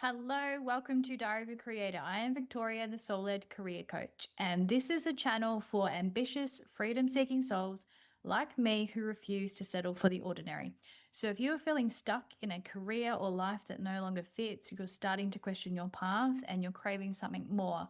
Hello, welcome to Diary of a Creator. I am Victoria, the Soul Led Career Coach, and this is a channel for ambitious, freedom seeking souls like me who refuse to settle for the ordinary. So, if you are feeling stuck in a career or life that no longer fits, you're starting to question your path and you're craving something more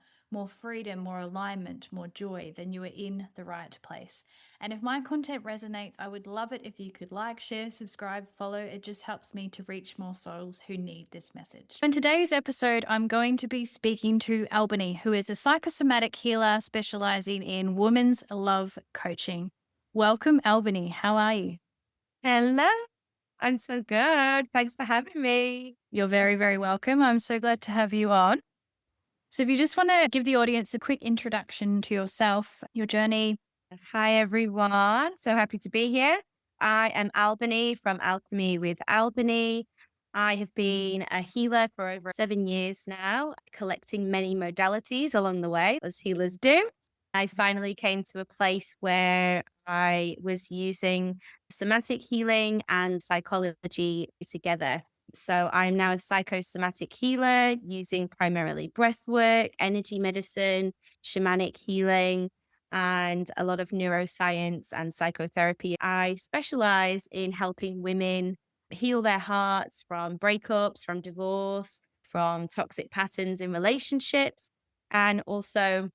freedom, more alignment, more joy, then you are in the right place. And if my content resonates, I would love it if you could like, share, subscribe, follow. It just helps me to reach more souls who need this message. In today's episode, I'm going to be speaking to Albany, who is a psychosomatic healer specializing in women's love coaching. Welcome, Albany. How are you? Hello, I'm so good. Thanks for having me. You're very, very welcome. I'm so glad to have you on. So, if you just want to give the audience a quick introduction to yourself, your journey. Hi, everyone. So happy to be here. I am Albany from Alchemy with Albany. I have been a healer for over 7 years now, collecting many modalities along the way, as healers do. I finally came to a place where I was using somatic healing and psychology together. So I'm now a psychosomatic healer using primarily breathwork, energy medicine, shamanic healing, and a lot of neuroscience and psychotherapy. I specialize in helping women heal their hearts from breakups, from divorce, from toxic patterns in relationships, and also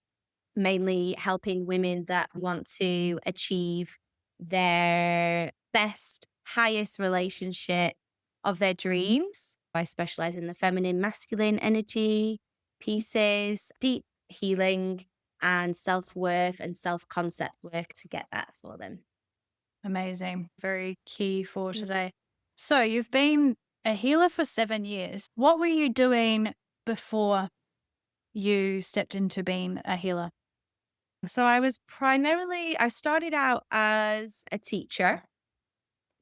mainly helping women that want to achieve their best, highest relationship of their dreams. I specialize in the feminine, masculine energy pieces, deep healing, and self worth and self concept work to get that for them. Amazing. Very key for today. So, you've been a healer for 7 years. What were you doing before you stepped into being a healer? So I started out as a teacher.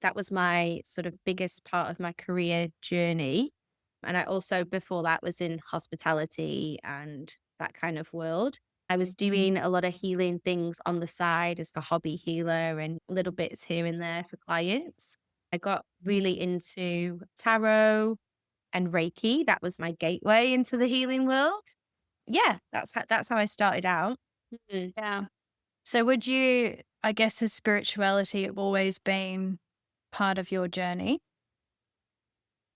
That was my sort of biggest part of my career journey. And I also, before that, was in hospitality and that kind of world. I was doing a lot of healing things on the side as a hobby healer and little bits here and there for clients. I got really into tarot and Reiki. That was my gateway into the healing world. Yeah, that's how I started out. Mhm. Yeah. So, would you, I guess, has spirituality always been part of your journey?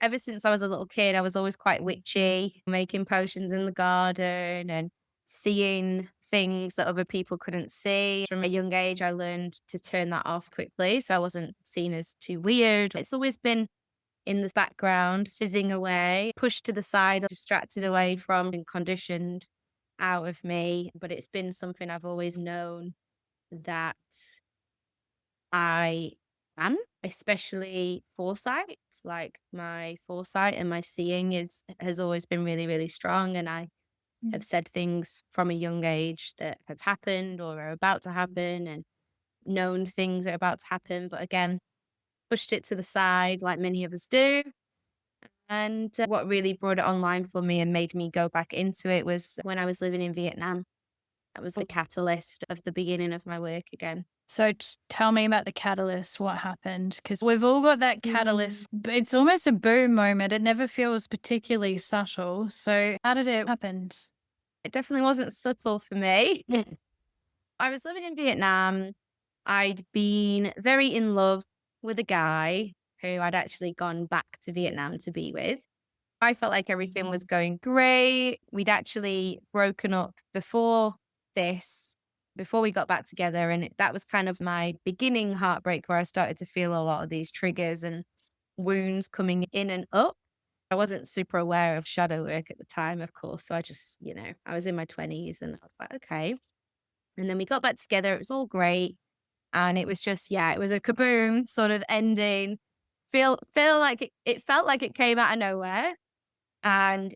Ever since I was a little kid, I was always quite witchy, making potions in the garden and seeing things that other people couldn't see. From a young age, I learned to turn that off quickly so I wasn't seen as too weird. It's always been in the background, fizzing away, pushed to the side, distracted away from, and conditioned out of me. But it's been something I've always known that I am, especially foresight. Like my foresight and my seeing has always been really, really strong. And I have Mm. said things from a young age that have happened or are about to happen and known things are about to happen. But again, pushed it to the side like many of us do. And what really brought it online for me and made me go back into it was when I was living in Vietnam. That was the catalyst of the beginning of my work again. So, just tell me about the catalyst. What happened? Because we've all got that Mm. catalyst, but it's almost a boom moment. It never feels particularly subtle. So, how did it happen? It definitely wasn't subtle for me. I was living in Vietnam. I'd been very in love with a guy who I'd actually gone back to Vietnam to be with. I felt like everything was going great. We'd actually broken up this, before we got back together. And that was kind of my beginning heartbreak where I started to feel a lot of these triggers and wounds coming in and up. I wasn't super aware of shadow work at the time, of course. So I just, I was in my 20s and I was like, okay. And then we got back together. It was all great. And it was just, yeah, it was a kaboom sort of ending. Feel like it felt like it came out of nowhere. And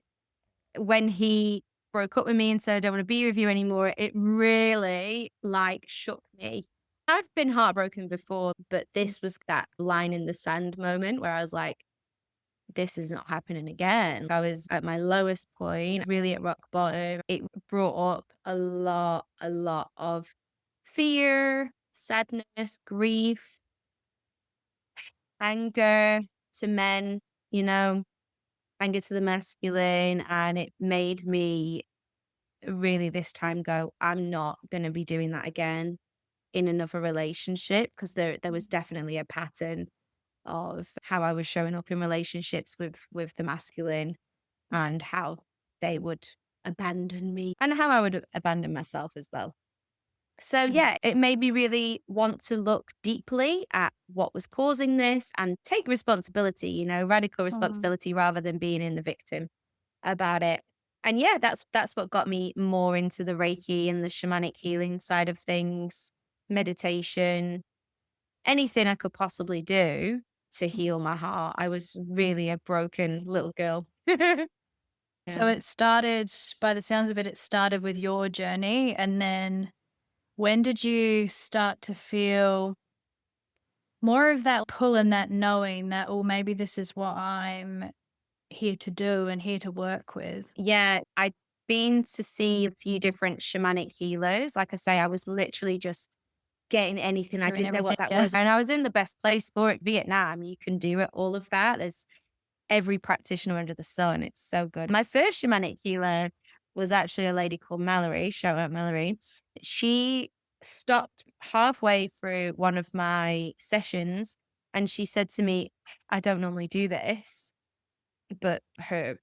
when he broke up with me and said, I don't want to be with you anymore, it really like shook me. I've been heartbroken before, but this was that line in the sand moment where I was like, this is not happening again. I was at my lowest point, really at rock bottom. It brought up a lot of fear, sadness, grief, anger to men, you know, anger to the masculine, and it made me really this time go, I'm not going to be doing that again in another relationship, because there was definitely a pattern of how I was showing up in relationships with the masculine, and how they would abandon me and how I would abandon myself as well. So Mm. yeah, it made me really want to look deeply at what was causing this and take responsibility, radical Mm. responsibility rather than being in the victim about it. And yeah, that's what got me more into the Reiki and the shamanic healing side of things, meditation, anything I could possibly do to heal my heart. I was really a broken little girl. So Yeah. it started, by the sounds of it, it started with your journey. And then when did you start to feel more of that pull and that knowing that, oh, maybe this is what I'm here to do and here to work with? Yeah, I'd been to see a few different shamanic healers. Like I say, I was literally just getting anything. I Doing didn't know everything. what that Yeah. was. And I was in the best place for it, Vietnam. You can do it, all of that. There's every practitioner under the sun. It's so good. My first shamanic healer was actually a lady called Mallory. Shout out Mallory. She stopped halfway through one of my sessions and she said to me, I don't normally do this, but her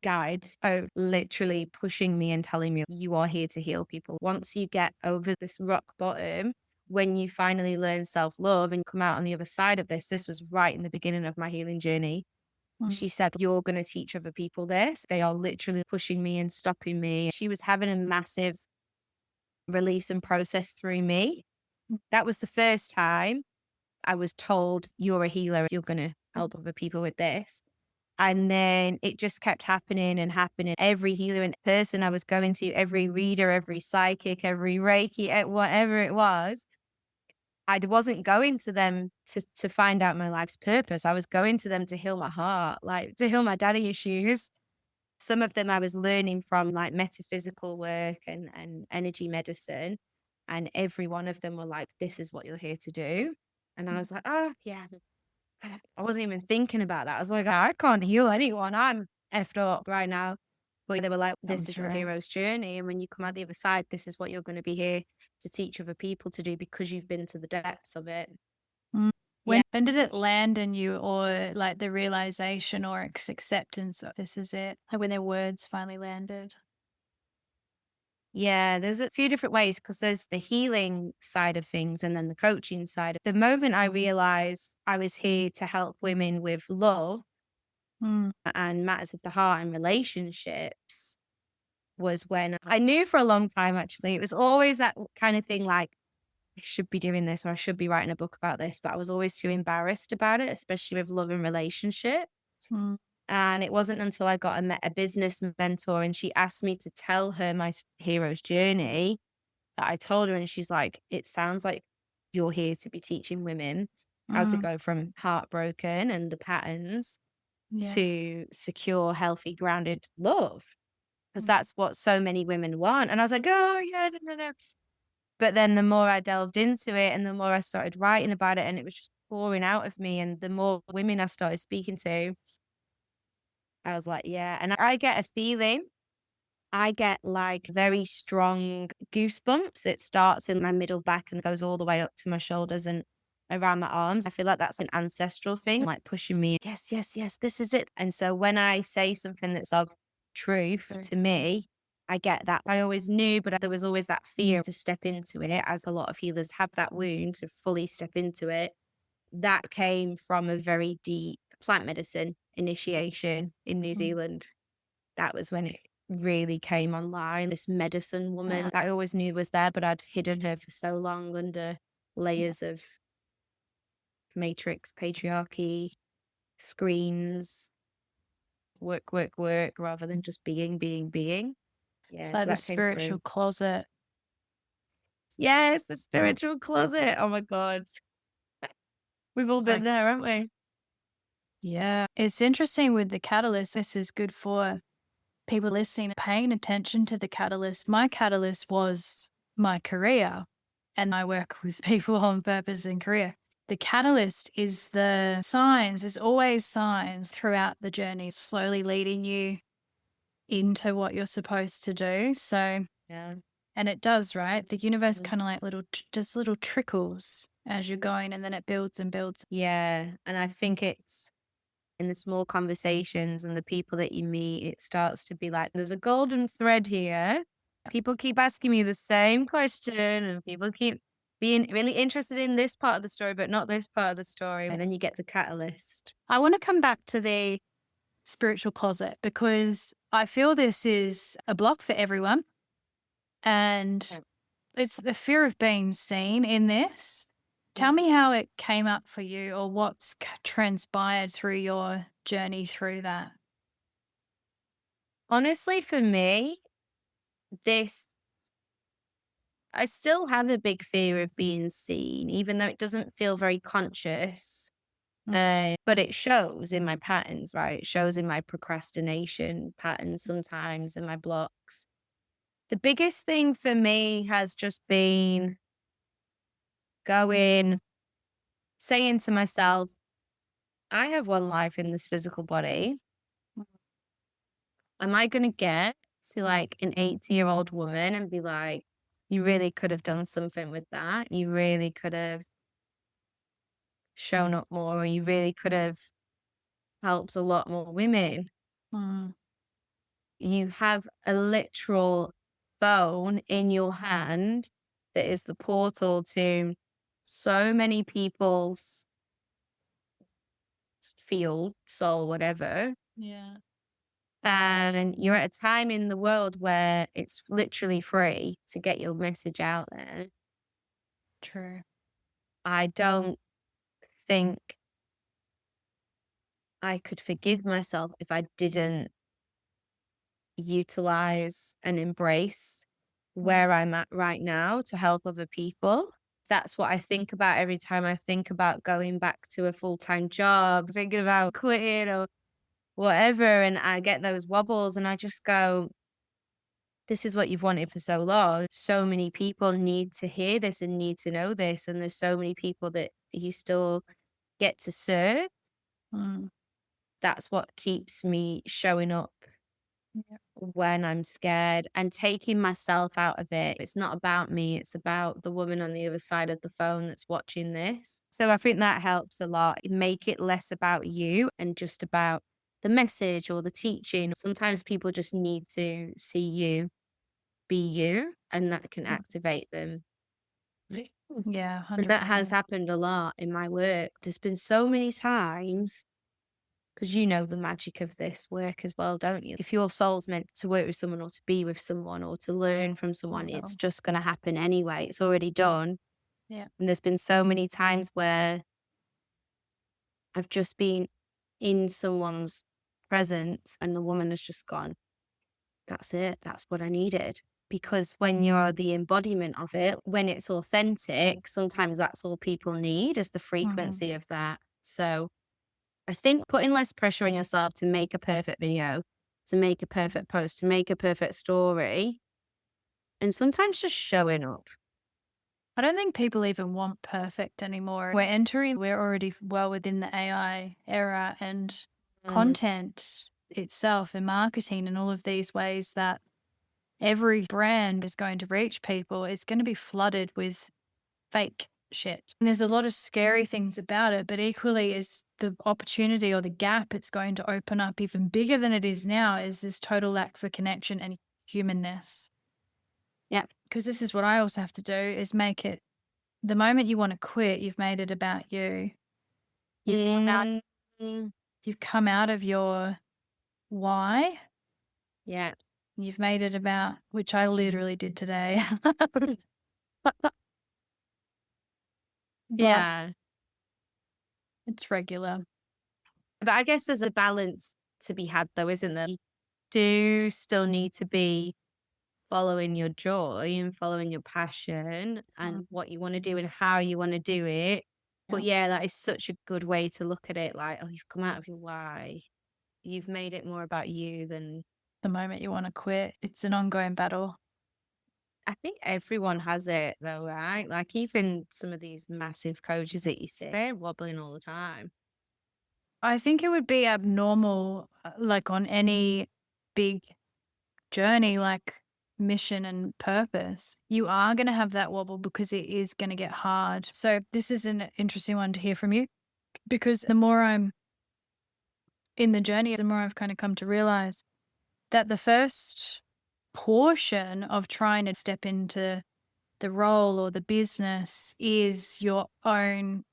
guides are literally pushing me and telling me, you are here to heal people. Once you get over this rock bottom, when you finally learn self love and come out on the other side of this was right in the beginning of my healing journey. Mm. She said, you're going to teach other people this. They are literally pushing me and stopping me. She was having a massive release and process through me. That was the first time I was told, you're a healer. You're going to help other people with this. And then it just kept happening and happening. Every healer and person I was going to, every reader, every psychic, every Reiki, whatever it was, I wasn't going to them to find out my life's purpose. I was going to them to heal my heart, like to heal my daddy issues. Some of them I was learning from, like metaphysical work and energy medicine. And every one of them were like, this is what you're here to do. And I was like, oh, yeah. I wasn't even thinking about that. I was like, I can't heal anyone. I'm effed up right now. But they were like, Come this is your through. hero's journey. And when you come out the other side, this is what you're going to be here to teach other people to do, because you've been to the depths of it. Mm. Yeah. When did it land in you, or like the realization or acceptance of this is it? Like when their words finally landed? Yeah, there's a few different ways, because there's the healing side of things and then the coaching side. The moment I realized I was here to help women with love Mm. and matters of the heart and relationships was when I knew for a long time, actually. It was always that kind of thing, like, I should be doing this or I should be writing a book about this, but I was always too embarrassed about it, especially with love and relationship. Mm. And it wasn't until I met a business mentor and she asked me to tell her my hero's journey that I told her. And she's like, it sounds like you're here to be teaching women how to Mm. go from heartbroken and the patterns Yeah. to secure, healthy, grounded love. Because Mm. that's what so many women want. And I was like, oh, yeah, no, no, no. But then the more I delved into it and the more I started writing about it, and it was just pouring out of me, and the more women I started speaking to, I was like, yeah. And I get a feeling, I get like very strong goosebumps. It starts in my middle back and goes all the way up to my shoulders and around my arms. I feel like that's an ancestral thing, like pushing me. Yes, yes, yes, this is it. And so when I say something that's of truth True. to me, I get that. I always knew, but there was always that fear to step into it, as a lot of healers have that wound to fully step into it. That came from a very deep plant medicine initiation in New Mm. Zealand. That was when it really came online. This medicine woman Yeah. that I always knew was there, but I'd hidden her for so long under Yeah. layers of matrix, patriarchy, screens, work, work, work, rather than just being, being, being. It's Yeah, like so the that came spiritual through. closet. Yes, the spiritual closet. Oh my God. We've all been Like, there, haven't we? yeah. It's interesting with the catalyst. This is good for people listening, paying attention to the catalyst. My catalyst was my career, and I work with people on purpose in career. The catalyst is the signs. There's always signs throughout the journey, slowly leading you into what you're supposed to do. So, Yeah. and it does, right? The universe Mm. kind of like just little trickles as you're going, and then it builds and builds. Yeah. And I think it's in the small conversations and the people that you meet, it starts to be like, there's a golden thread here. People keep asking me the same question, and people keep being really interested in this part of the story, but not this part of the story. And then you get the catalyst. I want to come back to the spiritual closet because I feel this is a block for everyone. And Yeah. it's the fear of being seen in this. Tell Mm. me how it came up for you or what's transpired through your journey through that. Honestly, for me, this, I still have a big fear of being seen, even though it doesn't feel very conscious. But it shows in my patterns, right? It shows in my procrastination patterns sometimes and my blocks. The biggest thing for me has just been going, saying to myself, I have one life in this physical body. Am I going to get to like an 80-year-old woman and be like, you really could have done something with that? You really could have shown up more, or you really could have helped a lot more women. Mm, You have a literal phone in your hand that is the portal to so many people's field, soul, whatever. yeah, And you're at a time in the world where it's literally free to get your message out there. true. I don't think I could forgive myself if I didn't utilize and embrace Mm, where I'm at right now to help other people. That's what I think about every time I think about going back to a full-time job, thinking about quitting or whatever. And I get those wobbles and I just go, this is what you've wanted for so long. So many people need to hear this and need to know this. And there's so many people that you still get to serve. mm, That's what keeps me showing up yeah, when I'm scared and taking myself out of it. It's not about me, it's about the woman on the other side of the phone that's watching this. So I think that helps a lot. Make it less about you and just about the message or the teaching. Sometimes people just need to see you be you, and that can activate them. yeah, And that has 100%. happened a lot in my work. There's been so many times, because you know the magic of this work as well, don't you? If your soul's meant to work with someone or to be with someone or to learn from someone, it's Well, just going to happen anyway. It's already done. yeah. And there's been so many times where I've just been in someone's presence and the woman has just gone, that's it. That's what I needed. Because when you're the embodiment of it, when it's authentic, sometimes that's all people need is the Mhm. frequency of that. So I think putting less pressure on yourself to make a perfect video, to make a perfect post, to make a perfect story, and sometimes just showing up. I don't think people even want perfect anymore. We're already well within the AI era and Mm, content itself and marketing and all of these ways that every brand is going to reach people is going to be flooded with fake shit. And there's a lot of scary things about it, but equally is the opportunity or the gap it's going to open up even bigger than it is now is this total lack for connection and humanness. yeah. Because this is what I also have to do is make it the moment you want to quit, you've made it about you. You've come out, Mm, you've come out of your why. yeah. You've made it about, which I literally did today. But Yeah. it's regular. But I guess there's a balance to be had, though, isn't there? You do still need to be following your joy and following your passion Mm, and what you want to do and how you want to do it. But yeah. yeah, that is such a good way to look at it. Like, oh, you've come out of your why. You've made it more about you than The moment you want to quit, it's an ongoing battle. I think everyone has it though, right? Like even some of these massive coaches that you see, they're wobbling all the time. I think it would be abnormal, like on any big journey, like mission and purpose. You are going to have that wobble because it is going to get hard. So, this is an interesting one to hear from you because the more I'm in the journey, the more I've kind of come to realize that the first portion of trying to step into the role or the business is your own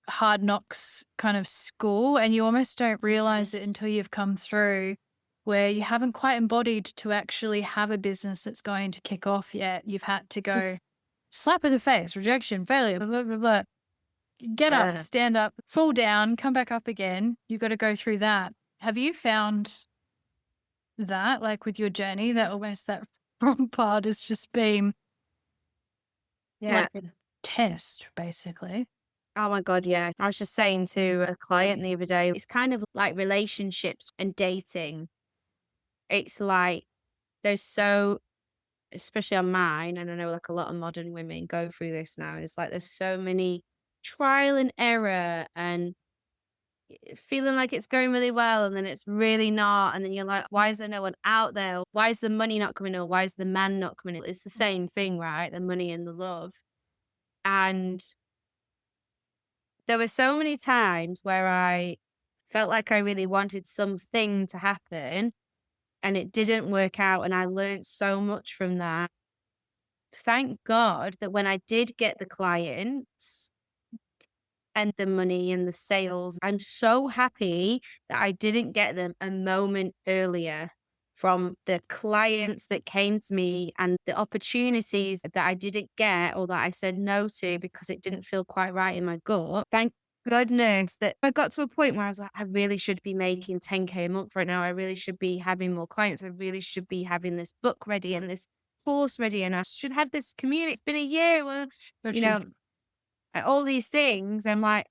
hard knocks kind of school. And you almost don't realize it until you've come through where you haven't quite embodied to actually have a business that's going to kick off yet. You've had to go slap in the face, rejection, failure, blah, blah, blah, blah. Get up, Uh, stand up, fall down, come back up again. You've got to go through that. Have you found that, like with your journey, that almost that wrong part has just been yeah. like a test, basically? Oh my God, yeah. I was just saying to a client the other day, it's kind of like relationships and dating. It's like there's so, especially on mine, and I know like a lot of modern women go through this now. It's like there's so many trial and error and feeling like it's going really well and then it's really not. And then you're like, why is there no one out there? Why is the money not coming in? Or why is the man not coming in? It's the same thing, right? The money and the love. And there were so many times where I felt like I really wanted something to happen and it didn't work out. And I learned so much from that. Thank God that when I did get the clients and the money and the sales, I'm so happy that I didn't get them a moment earlier from the clients that came to me and the opportunities that I didn't get or that I said no to because it didn't feel quite right in my gut. Thank goodness that I got to a point where I was like, I really should be making 10K a month right now. I really should be having more clients. I really should be having this book ready and this course ready. And I should have this community. It's been a year. Well, But you you, know, all these things. I'm like,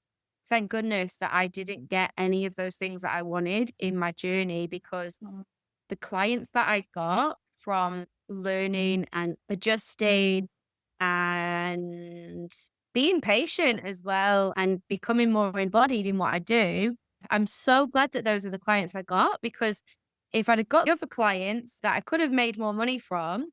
thank goodness that I didn't get any of those things that I wanted in my journey because the clients that I got from learning and adjusting and being patient as well and becoming more embodied in what I do. I'm so glad that those are the clients I got because if I'd have got the other clients that I could have made more money from,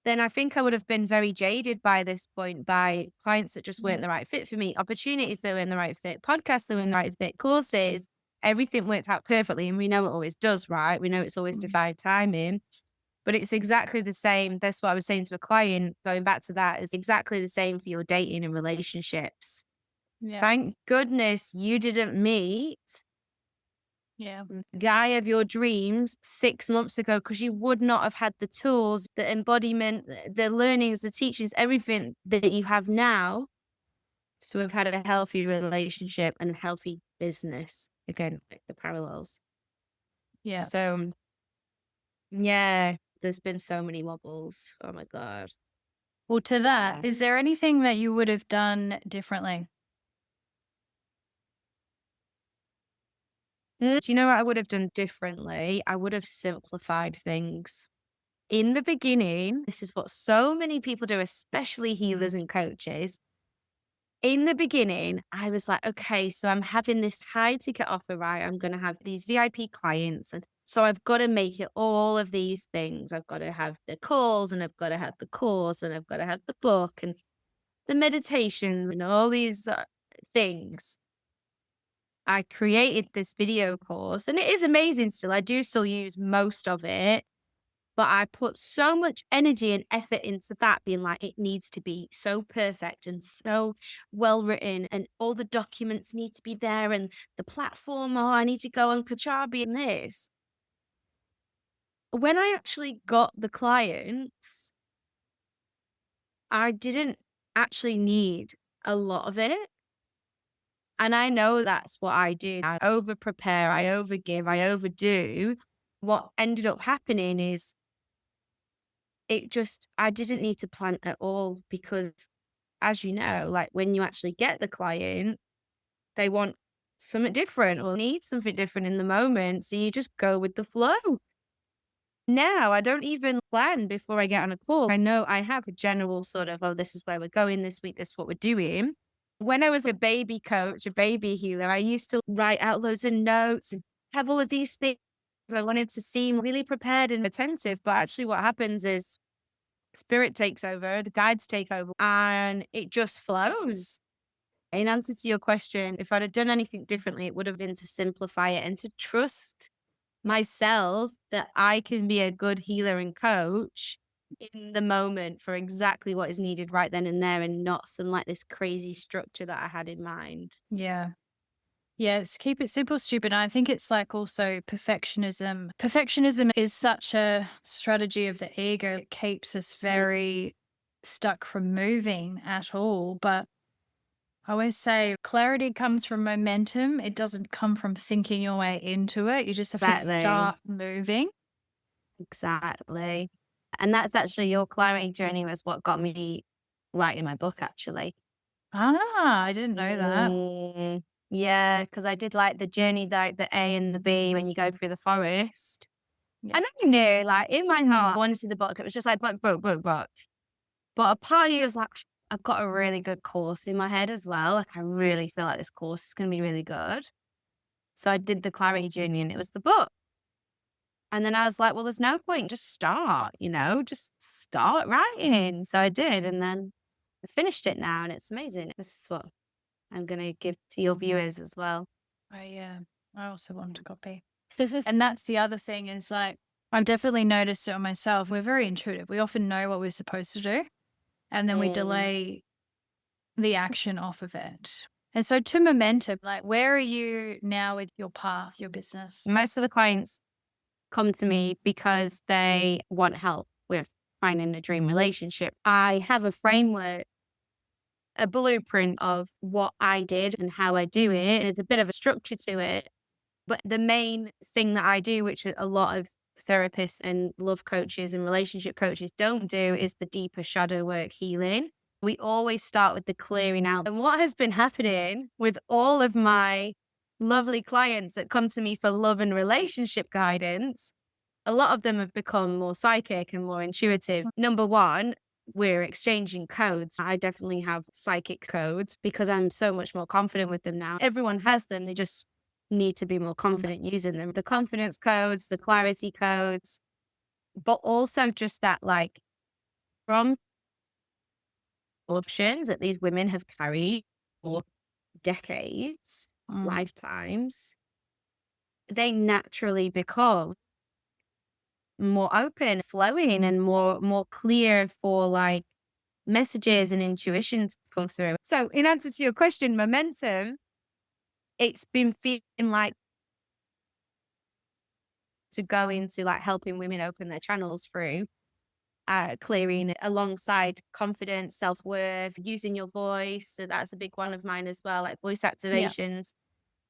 then I think I would have been very jaded by this point by clients that just weren't the right fit for me, opportunities that weren't the right fit, podcasts that weren't the right fit, courses, everything worked out perfectly. And we know it always does, right? We know it's always divine timing, but it's exactly the same. That's what I was saying to a client, going back to that, is exactly the same for your dating and relationships. yeah, Thank goodness you didn't meet yeah, guy of your dreams 6 months ago because you would not have had the tools, the embodiment, the learnings, the teachings, everything that you have now to have had a healthy relationship and a healthy business. Again, like the parallels. yeah. So, yeah, there's been so many wobbles. Oh my God. Well, to that, Yeah. is there anything that you would have done differently? Do you know what I would have done differently? I would have simplified things. In the beginning, this is what so many people do, especially healers and coaches. In the beginning, I was like, okay, so I'm having this high ticket offer, right? I'm going to have these VIP clients. And so I've got to make it all of these things. I've got to have the calls and I've got to have the course and I've got to have the book and the meditations and all these things. I created this video course and it is amazing still. I do still use most of it. But I put so much energy and effort into that being like, it needs to be so perfect and so well written, and all the documents need to be there, and the platform, oh, I need to go on Kajabi and this. When I actually got the clients, I didn't actually need a lot of it. And I know that's what I did. I over prepare, I overgive, I overdo. What ended up happening is I didn't need to plan at all because, as you know, like when you actually get the client, they want something different or need something different in the moment. So you just go with the flow. Now I don't even plan before I get on a call. I know I have a general sort of, oh, this is where we're going this week, this is what we're doing. When I was a baby coach, a baby healer, I used to write out loads of notes and have all of these things. I wanted to seem really prepared and attentive. But actually, what happens is spirit takes over, the guides take over, and it just flows. In answer to your question, if I'd have done anything differently, it would have been to simplify it and to trust myself that I can be a good healer and coach in the moment for exactly what is needed right then and there, and not some like this crazy structure that I had in mind. Yeah. Yes, keep it simple, stupid. I think it's like also perfectionism. Perfectionism is such a strategy of the ego. It keeps us very stuck from moving at all. But I always say clarity comes from momentum. It doesn't come from thinking your way into it. You just have to Exactly. start moving. Exactly. And that's actually your clarity journey was what got me writing my book, actually. Ah, I didn't know that. Mm, yeah, because I did like the journey, like the A and the B when you go through the forest. Yeah. And I knew, like, in my heart, I wanted to see the book. It was just like, book, book, book, book. But a part of you was like, I've got a really good course in my head as well. Like, I really feel like this course is going to be really good. So I did the clarity journey and it was the book. And then I was like, well, there's no point. Just start, just start writing. So I did. And then I finished it now and it's amazing. This is what I'm going to give to your viewers as well. I also want a copy. And that's the other thing is like, I've definitely noticed it on myself. We're very intuitive. We often know what we're supposed to do, and then we Mm. delay the action off of it. And so to momentum, like where are you now with your path, your business? Most of the clients come to me because they want help with finding a dream relationship. I have a framework, a blueprint of what I did and how I do it. There's a bit of a structure to it. But the main thing that I do, which a lot of therapists and love coaches and relationship coaches don't do, is the deeper shadow work healing. We always start with the clearing out. And what has been happening with all of my lovely clients that come to me for love and relationship guidance, a lot of them have become more psychic and more intuitive. Number one, we're exchanging codes. I definitely have psychic codes because I'm so much more confident with them now. Everyone has them. They just need to be more confident using them. The confidence codes, the clarity codes, but also just that like from options that these women have carried for decades, Mm, lifetimes, they naturally become more open, flowing, and more clear for like messages and intuitions to come through. So, in answer to your question, momentum, it's been feeling like to go into like helping women open their channels through clearing alongside confidence, self worth, using your voice. So that's a big one of mine as well, like voice yeah. activations.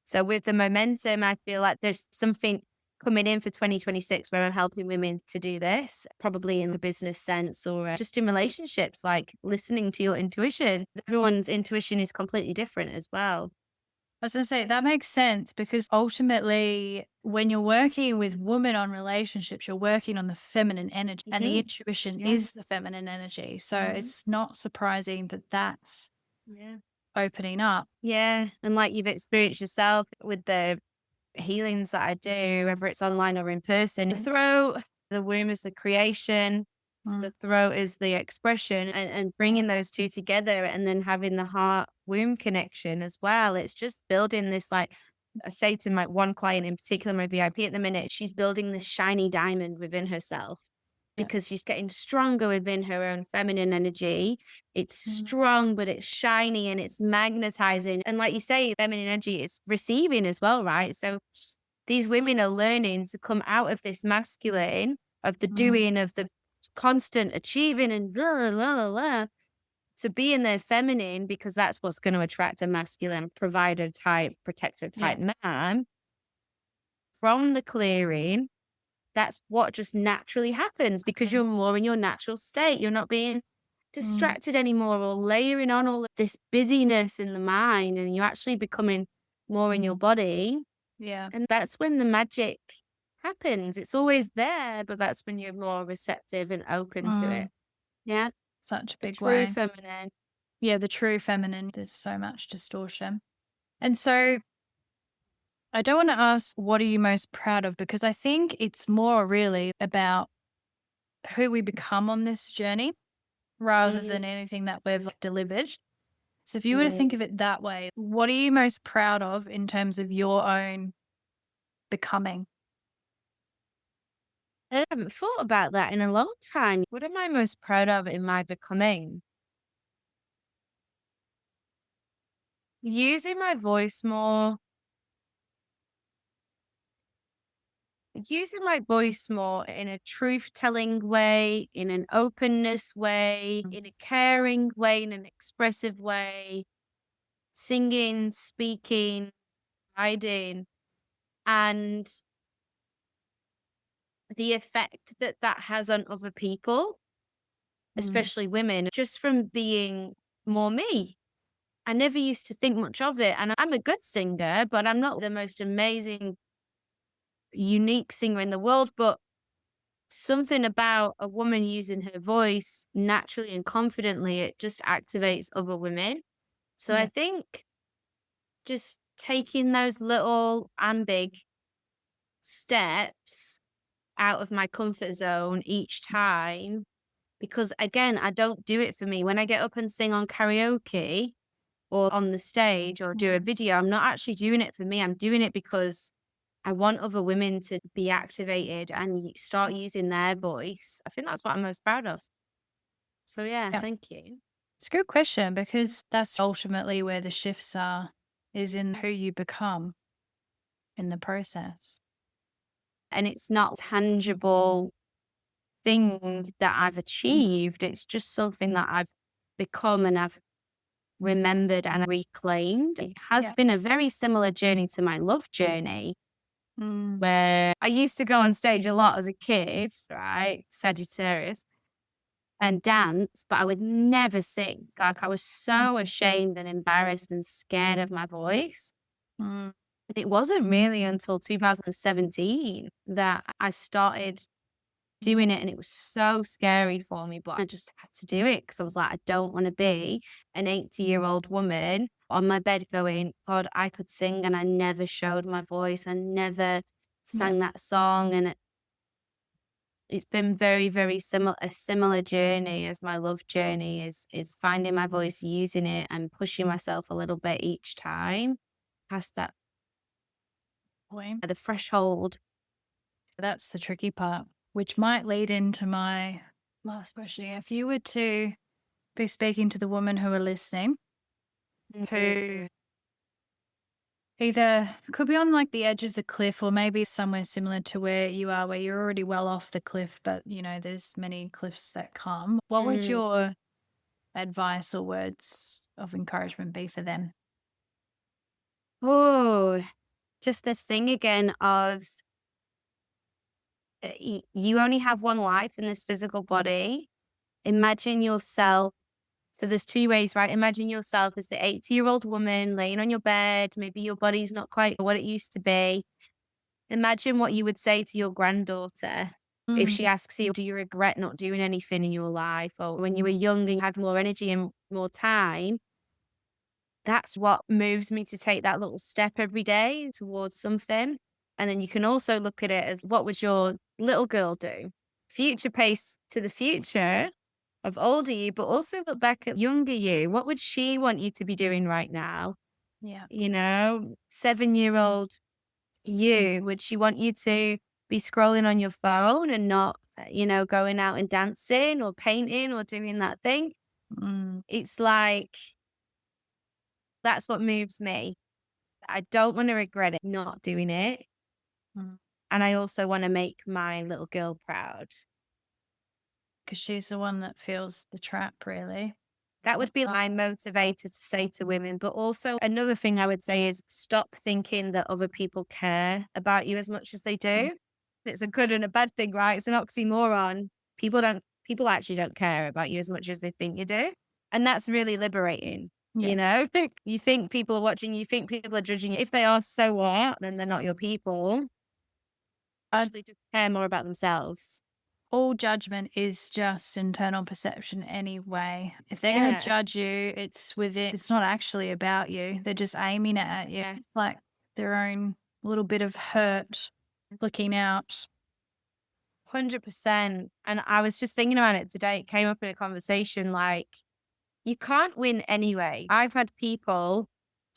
So with the momentum, I feel like there's something coming in for 2026 where I'm helping women to do this, probably in the business sense or just in relationships, like listening to your intuition. Everyone's intuition is completely different as well. I was going to say that makes sense because ultimately, when you're working with women on relationships, you're working on the feminine energy, and the Hmm. intuition Yeah. is the feminine energy. So Hmm. it's not surprising that that's Yeah. opening up. Yeah. And like you've experienced yourself with the healings that I do, whether it's online or in person, the throat, the womb is the creation, Mm, the throat is the expression, and bringing those two together and then having the heart womb connection as well. It's just building this, like I say to my one client in particular, my VIP at the minute, she's building this shiny diamond within herself yeah. because she's getting stronger within her own feminine energy. It's Mm, strong, but it's shiny and it's magnetizing. And like you say, feminine energy is receiving as well, right? So these women are learning to come out of this masculine, of the mm, doing, of the constant achieving and blah, blah, blah, blah, to be in their feminine because that's what's going to attract a masculine provider type, protector yeah. type man. From the clearing, that's what just naturally happens because Okay. you're more in your natural state. You're not being Mm, distracted anymore or layering on all of this busyness in the mind, and you're actually becoming more in your body. yeah. And that's when the magic happens. It's always there, but that's when you're more receptive and open to Mm, it. Yeah. such a The big true way. feminine. Yeah, the true feminine, there's so much distortion. And so I don't want to ask, what are you most proud of? Because I think it's more really about who we become on this journey rather Mm, than anything that we've delivered. So if you were to mm. think of it that way, what are you most proud of in terms of your own becoming? I haven't thought about that in a long time. What am I most proud of in my becoming? Using my voice more, using my voice more in a truth telling way, in an openness way, in a caring way, in an expressive way, singing, speaking, writing, and the effect that that has on other people, Mm, especially women, just from being more me. I never used to think much of it. And I'm a good singer, but I'm not the most amazing, unique singer in the world. But something about a woman using her voice naturally and confidently, it just activates other women. So I yeah. think just taking those little and big steps out of my comfort zone each time, because again, I don't do it for me. When I get up and sing on karaoke or on the stage or do a Mm, video, I'm not actually doing it for me. I'm doing it because I want other women to be activated and start using their voice. I think that's what I'm most proud of. So yeah, yeah. thank you. It's a good question because that's ultimately where the shifts are, is in who you become in the process. And it's not tangible thing that I've achieved. It's just something that I've become and I've remembered and reclaimed. It has Yeah. been a very similar journey to my love journey, Mm, where I used to go on stage a lot as a kid, right? Sagittarius, and dance, but I would never sing. Like I was so ashamed and embarrassed and scared of my voice. mm, And it wasn't really until 2017 that I started doing it, and it was so scary for me, but I just had to do it because I was like, I don't want to be an 80-year-old woman on my bed going, God, I could sing and I never showed my voice. I never yeah. sang that song. And it's been very, very similar, a similar journey as my love journey is finding my voice, using it and pushing myself a little bit each time past that, Point. the threshold. That's the tricky part, which might lead into my last question. If you were to be speaking to the women who are listening, Mhm. who either could be on like the edge of the cliff or maybe somewhere similar to where you are, where you're already well off the cliff, but there's many cliffs that come. What would Mm. your advice or words of encouragement be for them? Oh, just this thing again of you only have one life in this physical body. Imagine yourself. So there's two ways, right? Imagine yourself as the 80-year-old woman laying on your bed. Maybe your body's not quite what it used to be. Imagine what you would say to your granddaughter if Mm, she asks you, do you regret not doing anything in your life? Or when you were young and you had more energy and more time, that's what moves me to take that little step every day towards something. And then you can also look at it as, what would your little girl do? Future pace to the future of older you, but also look back at younger you. What would she want you to be doing right now? yeah. 7-year-old you, would she want you to be scrolling on your phone and not, going out and dancing or painting or doing that thing? Mm, It's like, that's what moves me. I don't want to regret it not doing it. mm. And I also want to make my little girl proud. 'Cause she's the one that feels the trap, really. That Yep. would be my motivator to say to women. But also, another thing I would say is stop thinking that other people care about you as much as they Mm, do. It's a good and a bad thing, right? It's an oxymoron. People actually don't care about you as much as they think you do. And that's really liberating. yeah. You think people are watching, you think people are judging you. If they are, so what? Then they're not your people. I Actually just care more about themselves. all judgment is just internal perception anyway. If they're going to Yeah. judge you, it's not actually about you. They're just aiming it at you. Yeah. It's like their own little bit of hurt looking out. 100%. And I was just thinking about it today. It came up in a conversation like, you can't win anyway. I've had people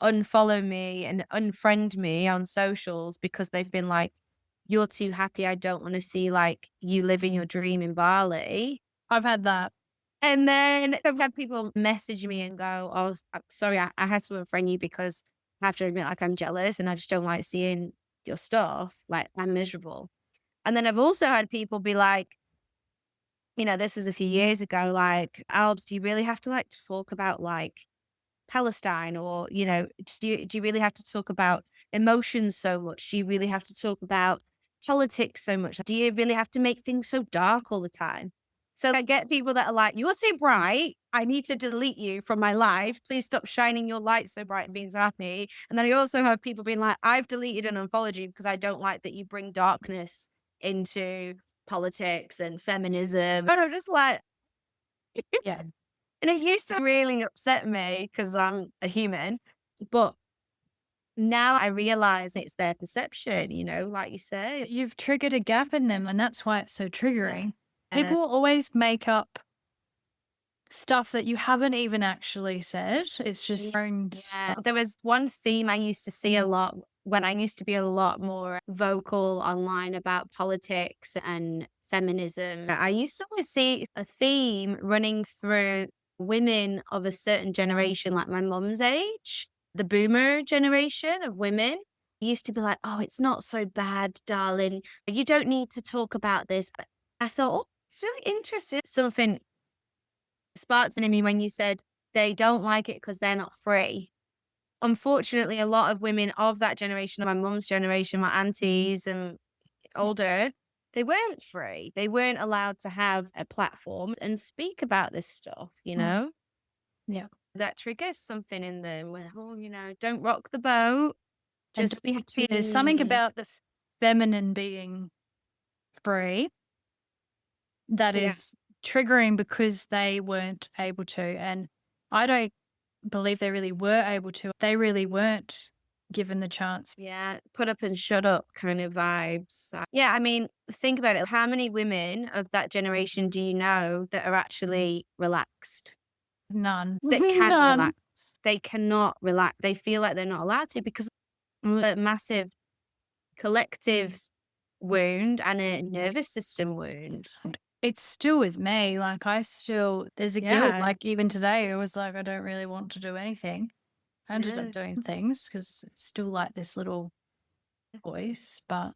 unfollow me and unfriend me on socials because they've been like, you're too happy. I don't want to see like you living your dream in Bali. I've had that. And then I've had people message me and go, oh, I'm sorry, I had to unfriend you because I have to admit, like, I'm jealous and I just don't like seeing your stuff. Like, I'm miserable. And then I've also had people be like, this was a few years ago, like, Albs, do you really have to like talk about like Palestine or, do you really have to talk about emotions so much? Do you really have to talk about politics so much? Do you really have to make things so dark all the time? So I get people that are like, you're too bright. I need to delete you from my life. Please stop shining your light so bright and being so happy. And then I also have people being like, I've deleted and unfollowed you because I don't like that you bring darkness into politics and feminism. And I'm just like, Yeah. and it used to really upset me because I'm a human, but now I realize it's their perception, like you say. You've triggered a gap in them, and that's why it's so Yeah. triggering. People always make up stuff that you haven't even actually said. It's just your own Yeah. stuff. There was one theme I used to see a lot when I used to be a lot more vocal online about politics and feminism. I used to always see a theme running through women of a certain generation, like my mum's age, the boomer generation of women. Used to be like, oh, it's not so bad, darling. You don't need to talk about this. I thought, oh, it's really interesting. Something sparked in me when you said they don't like it because they're not free. Unfortunately, a lot of women of that generation, my mum's generation, my aunties and older, they weren't free. They weren't allowed to have a platform and speak about this stuff, Mm. Yeah. That triggers something in them where, oh, don't rock the boat. And Just be there's something happy. about the feminine being free that Yeah. is triggering because they weren't able to. And I don't believe they really were able to. They really weren't given the chance. Yeah, put up and shut up kind of vibes. Yeah, I mean, think about it. How many women of that generation do you know that are actually relaxed? None. That can None. relax. They cannot relax. They feel like they're not allowed to because of a massive collective wound and a nervous system wound. It's still with me. Like there's a guilt. Yeah. Like even today, it was like, I don't really want to do anything. I ended up Yeah. doing things because it's still like this little voice, but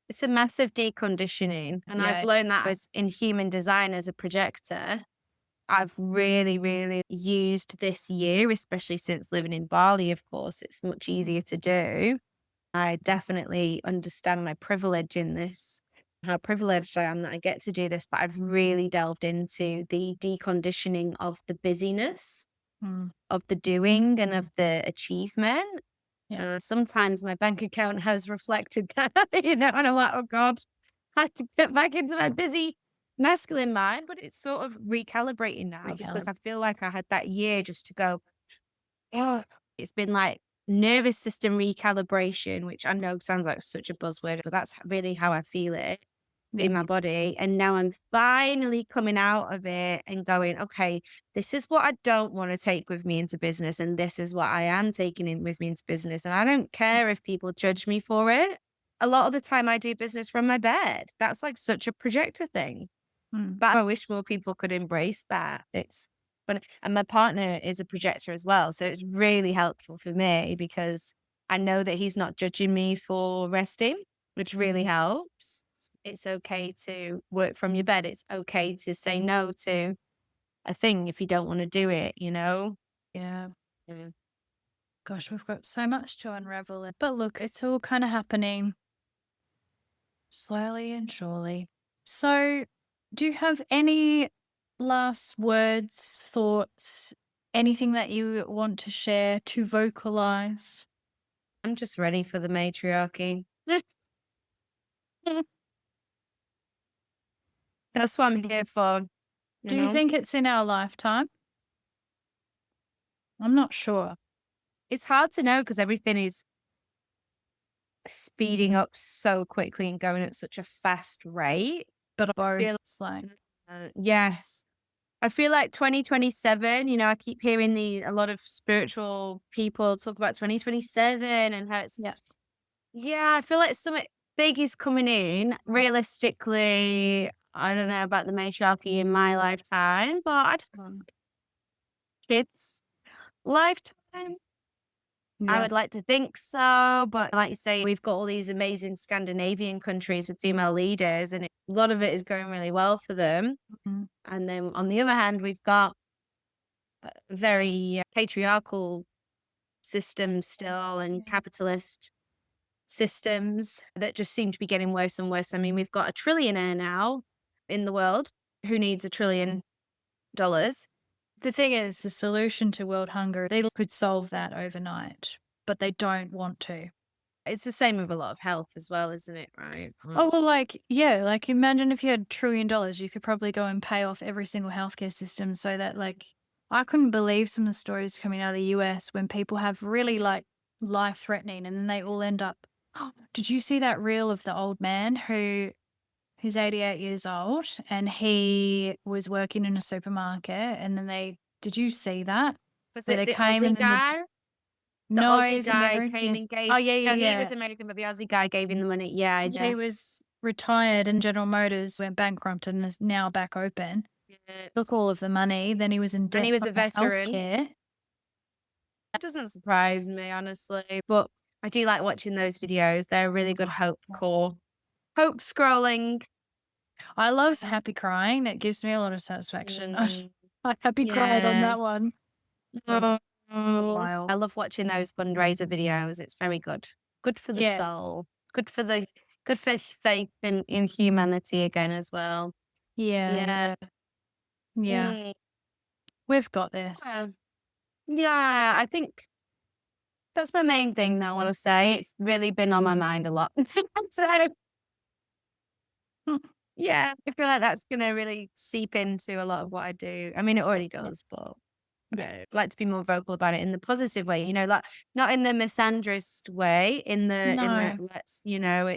It's a massive deconditioning. And I've yeah. learned that as in human design as a projector. I've really, really used this year, especially since living in Bali, of course, it's much easier to do. I definitely understand my privilege in this, how privileged I am that I get to do this, but I've really delved into the deconditioning of the busyness, Mm, of the doing, and of the achievement. yeah. Sometimes my bank account has reflected that, and I'm like, oh God, I have to get back into my busy masculine mind, but it's sort of recalibrating now because I feel like I had that year just to go, oh, it's been like nervous system recalibration, which I know sounds like such a buzzword, but that's really how I feel it Yeah. in my body. And now I'm finally coming out of it and going, okay, this is what I don't want to take with me into business. And this is what I am taking in with me into business. And I don't care if people judge me for it. A lot of the time I do business from my bed. That's like such a projector thing. Mm, But I wish more people could embrace that. And my partner is a projector as well. So it's really helpful for me because I know that he's not judging me for resting, which really helps. It's okay to work from your bed. It's okay to say no to a thing if you don't want to do it. yeah. Yeah. Gosh, we've got so much to unravel. But look, it's all kind of happening slowly and surely. So, do you have any last words, thoughts, anything that you want to share to vocalize? I'm just ready for the matriarchy. That's what I'm here for, you Do you know? think it's in our lifetime? I'm not sure, It's hard to know because everything is speeding up so quickly and going at such a fast rate. but Feel both like yes. I feel like 2027, I keep hearing a lot of spiritual people talk about 2027 and how it's yeah. yeah, I feel like something big is coming in. Realistically, I don't know about the matriarchy in my lifetime, but I don't know. Kids lifetime. I Yeah. would like to think so, but like you say, we've got all these amazing Scandinavian countries with female leaders, and a lot of it is going really well for them. Mhm. And then on the other hand, we've got very patriarchal systems still and capitalist systems that just seem to be getting worse and worse. I mean, we've got a trillionaire now in the world who needs $1 trillion. The thing is, the solution to world hunger, they could solve that overnight, but they don't want to. It's the same with a lot of health as well, isn't it? Right. Oh, well, like, yeah, like imagine if you had $1 trillion, you could probably go and pay off every single healthcare system so that, like, I couldn't believe some of the stories coming out of the US when people have really like life threatening and then they all end up. Did you see that reel of the old man who's 88 years old and he was working in a supermarket and then did you see that? Was Where it they the came Aussie and then guy? The no, Aussie he's guy came American. and gave Oh, yeah, yeah, no, he yeah. was American, but the Aussie guy gave him the money. Yeah, I He did. was retired and General Motors went bankrupt and is now back open. Yeah. Took all of the money, then he was in And he debt was from a the veteran. healthcare. That doesn't surprise me, honestly. But I do like watching those videos. They're a really good hope core. Hope scrolling. I love happy crying. It gives me a lot of satisfaction. Mm, I happy cried on yeah. that one. Oh, I While love watching those fundraiser videos. It's very good. Good for the yeah, soul. Good for faith in humanity again as well. yeah, Yeah. yeah, yeah. Mm, We've got yeah. this. Yeah, I think that's my main thing that I want to say. It's really been on my mind a lot. So yeah, I feel like that's gonna really seep into a lot of what I do. I mean, it already Yeah. does, but Yeah. I'd like to be more vocal about it in the positive way, like not in the misandrist way, in the No.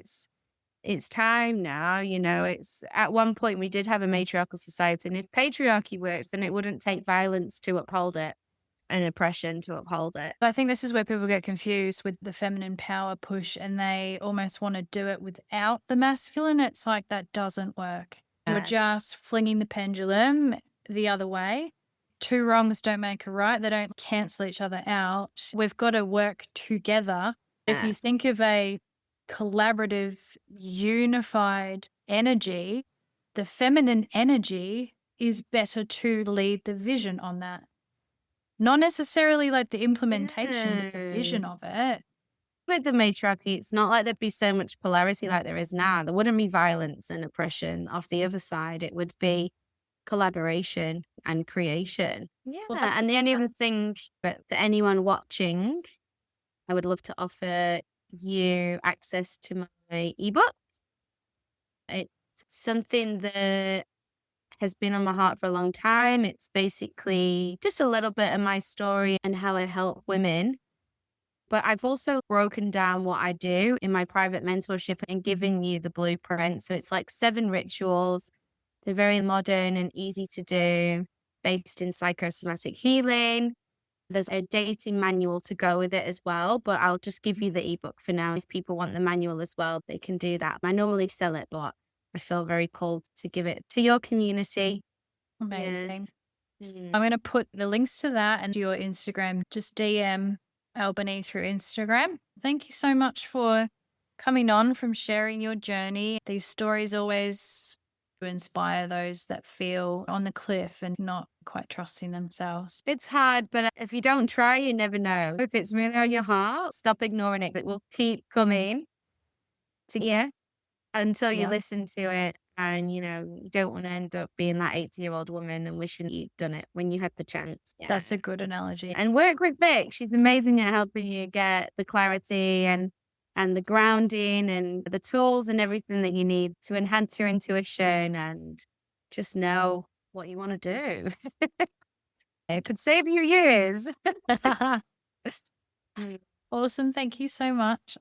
it's time now, it's at one point we did have a matriarchal society, and if patriarchy works, then it wouldn't take violence to uphold it and oppression to uphold it. I think this is where people get confused with the feminine power push and they almost want to do it without the masculine. It's like that doesn't work. You're Yeah. just flinging the pendulum the other way. Two wrongs don't make a right. They don't cancel each other out. We've got to work together. If Yeah. you think of a collaborative, unified energy, the feminine energy is better to lead the vision on that. Not necessarily like the implementation, but the Yeah. vision of it. With the matriarchy, it's not like there'd be so much polarity like there is now. There wouldn't be violence and oppression off the other side. It would be collaboration and creation. Yeah. Well, And the only other thing but for anyone watching, I would love to offer you access to my ebook. It's something that has been on my heart for a long time. It's basically just a little bit of my story and how I help women. But I've also broken down what I do in my private mentorship and given you the blueprint. So it's like 7 rituals. They're very modern and easy to do, based in psychosomatic healing. There's a dating manual to go with it as well, but I'll just give you the ebook for now. If people want the manual as well, they can do that. I normally sell it, but I feel very called to give it to your community. Yeah. amazing. Mhm. I'm going to put the links to that and to your Instagram. Just DM Albany through Instagram. Thank you so much for coming on, from sharing your journey. These stories always inspire those that feel on the cliff and not quite trusting themselves. It's hard, but if you don't try, you never know. If it's really on your heart, stop ignoring it. It will keep coming to you until you Yeah, listen to it. And, you don't want to end up being that 80-year-old woman and wishing you'd done it when you had the chance. Yeah. that's a good analogy. And work with Vic. She's amazing at helping you get the clarity and and the grounding and the tools and everything that you need to enhance your intuition and just know what you want to do. It could save you years. Awesome. Thank you so much.